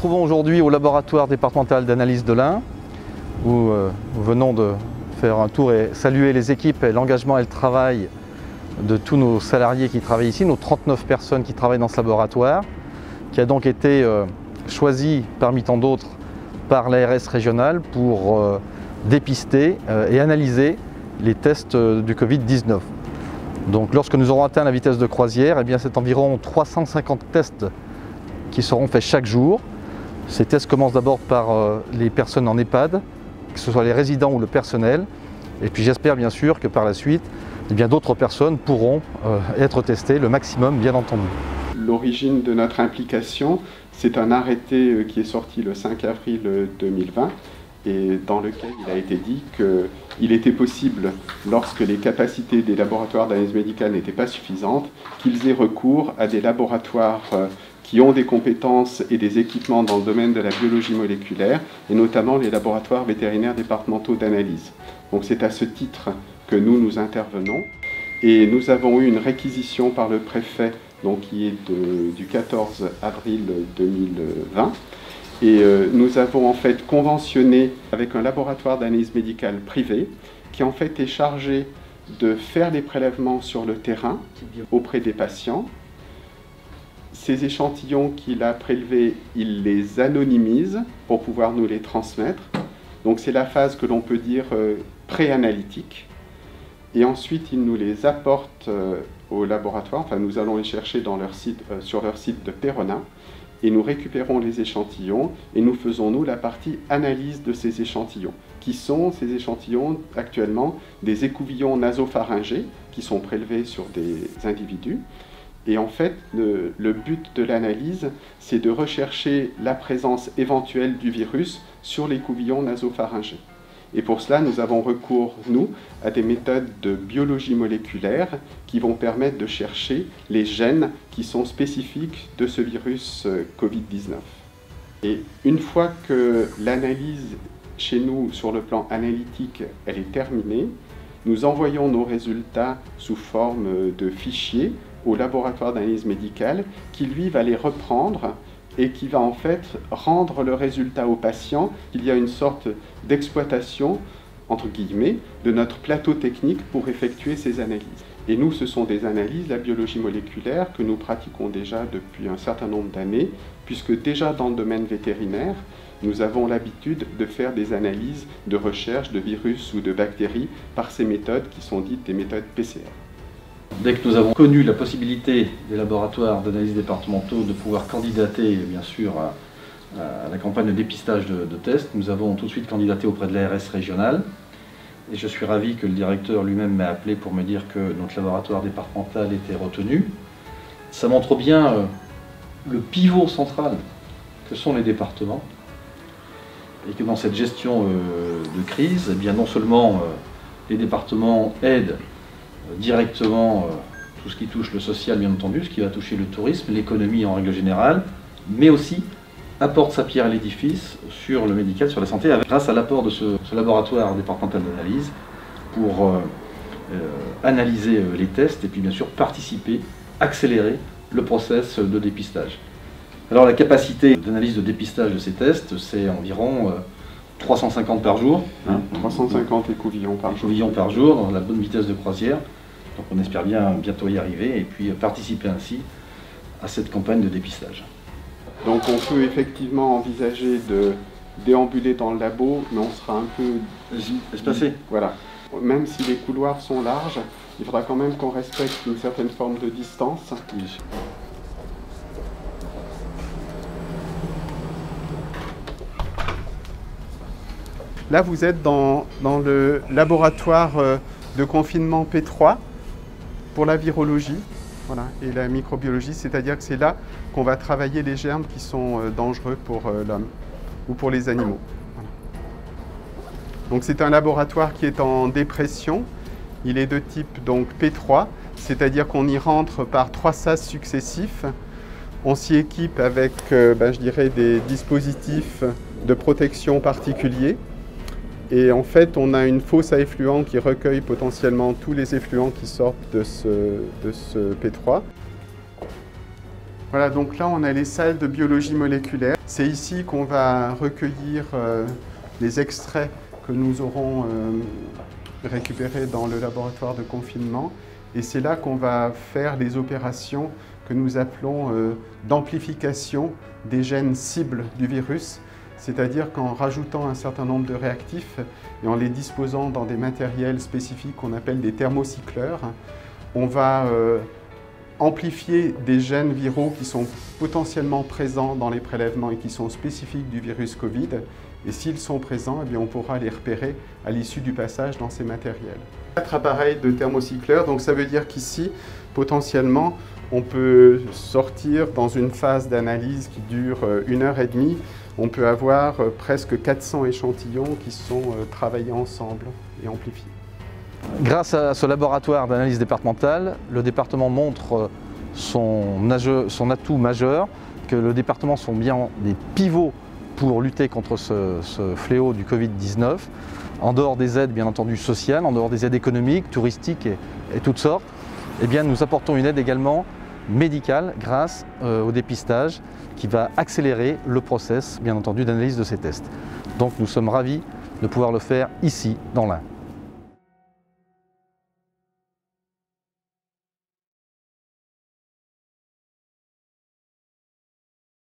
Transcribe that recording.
retrouvons aujourd'hui au laboratoire départemental d'analyse de l'Ain, où nous venons de faire un tour et saluer les équipes et l'engagement et le travail de tous nos salariés qui travaillent ici, nos 39 personnes qui travaillent dans ce laboratoire, qui a donc été choisi parmi tant d'autres par l'ARS régionale pour dépister et analyser les tests du Covid-19. Donc lorsque nous aurons atteint la vitesse de croisière, eh bien c'est environ 350 tests qui seront faits chaque jour. Ces tests commencent d'abord par les personnes en EHPAD, que ce soit les résidents ou le personnel. Et puis j'espère bien sûr que par la suite, eh bien d'autres personnes pourront être testées, le maximum bien entendu. L'origine de notre implication, c'est un arrêté qui est sorti le 5 avril 2020 et dans lequel il a été dit qu'il était possible, lorsque les capacités des laboratoires d'analyse médicale n'étaient pas suffisantes, qu'ils aient recours à des laboratoires qui ont des compétences et des équipements dans le domaine de la biologie moléculaire, et notamment les laboratoires vétérinaires départementaux d'analyse. Donc c'est à ce titre que nous intervenons. Et nous avons eu une réquisition par le préfet, donc qui est du 14 avril 2020. Et nous avons en fait conventionné avec un laboratoire d'analyse médicale privé qui en fait est chargé de faire les prélèvements sur le terrain auprès des patients. Ces échantillons qu'il a prélevés, il les anonymise pour pouvoir nous les transmettre. Donc c'est la phase que l'on peut dire pré-analytique. Et ensuite, il nous les apporte au laboratoire. Enfin, nous allons les chercher dans leur site, sur leur site de Péronin. Et nous récupérons les échantillons et nous faisons, nous, la partie analyse de ces échantillons. Qui sont ces échantillons actuellement des écouvillons nasopharyngés qui sont prélevés sur des individus. Et en fait, le but de l'analyse, c'est de rechercher la présence éventuelle du virus sur l'écouvillon nasopharyngé. Et pour cela, nous avons recours, nous, à des méthodes de biologie moléculaire qui vont permettre de chercher les gènes qui sont spécifiques de ce virus Covid-19. Et une fois que l'analyse chez nous, sur le plan analytique, elle est terminée, nous envoyons nos résultats sous forme de fichiers au laboratoire d'analyse médicale qui, lui, va les reprendre et qui va en fait rendre le résultat au patient. Il y a une sorte d'exploitation, entre guillemets, de notre plateau technique pour effectuer ces analyses. Et nous, ce sont des analyses, la biologie moléculaire, que nous pratiquons déjà depuis un certain nombre d'années, puisque déjà dans le domaine vétérinaire, nous avons l'habitude de faire des analyses de recherche de virus ou de bactéries par ces méthodes qui sont dites des méthodes PCR. Dès que nous avons connu la possibilité des laboratoires d'analyse départementaux de pouvoir candidater, bien sûr, à la campagne de dépistage de tests, nous avons tout de suite candidaté auprès de l'ARS régionale. Et je suis ravi que le directeur lui-même m'ait appelé pour me dire que notre laboratoire départemental était retenu. Ça montre bien le pivot central que sont les départements. Et que dans cette gestion de crise, eh bien, non seulement les départements aident directement tout ce qui touche le social, bien entendu, ce qui va toucher le tourisme, l'économie en règle générale, mais aussi apporte sa pierre à l'édifice sur le médical, sur la santé, grâce à l'apport de ce laboratoire départemental d'analyse pour analyser les tests et puis bien sûr participer, accélérer le process de dépistage. Alors la capacité d'analyse de dépistage de ces tests, c'est environ 350 par jour. 350 écouvillons par jour. Écouvillons par jour, dans la bonne vitesse de croisière. Donc on espère bien bientôt y arriver et puis participer ainsi à cette campagne de dépistage. Donc on peut effectivement envisager de déambuler dans le labo, mais on sera un peu espacé. Voilà. Même si les couloirs sont larges, il faudra quand même qu'on respecte une certaine forme de distance. Bien sûr. Là, vous êtes dans le laboratoire de confinement P3 pour la virologie, voilà, et la microbiologie, c'est-à-dire que c'est là qu'on va travailler les germes qui sont dangereux pour l'homme ou pour les animaux. Voilà. Donc c'est un laboratoire qui est en dépression, il est de type donc P3, c'est-à-dire qu'on y rentre par 3 sas successifs. On s'y équipe avec, je dirais, des dispositifs de protection particuliers. Et en fait, on a une fosse à effluents qui recueille potentiellement tous les effluents qui sortent de ce P3. Voilà, donc là on a les salles de biologie moléculaire. C'est ici qu'on va recueillir les extraits que nous aurons récupérés dans le laboratoire de confinement. Et c'est là qu'on va faire les opérations que nous appelons d'amplification des gènes cibles du virus. C'est-à-dire qu'en rajoutant un certain nombre de réactifs et en les disposant dans des matériels spécifiques qu'on appelle des thermocycleurs, on va amplifier des gènes viraux qui sont potentiellement présents dans les prélèvements et qui sont spécifiques du virus Covid. Et s'ils sont présents, eh bien, on pourra les repérer à l'issue du passage dans ces matériels. 4 appareils de thermocycleurs, donc ça veut dire qu'ici, potentiellement, on peut sortir dans une phase d'analyse qui dure 1h30. On peut avoir presque 400 échantillons qui sont travaillés ensemble et amplifiés. Grâce à ce laboratoire d'analyse départementale, le département montre son atout majeur, que le département sont bien des pivots pour lutter contre ce fléau du Covid-19, en dehors des aides bien entendu sociales, en dehors des aides économiques, touristiques et toutes sortes. Eh bien, nous apportons une aide également médicale grâce au dépistage qui va accélérer le process bien entendu d'analyse de ces tests. Donc nous sommes ravis de pouvoir le faire ici dans l'Ain.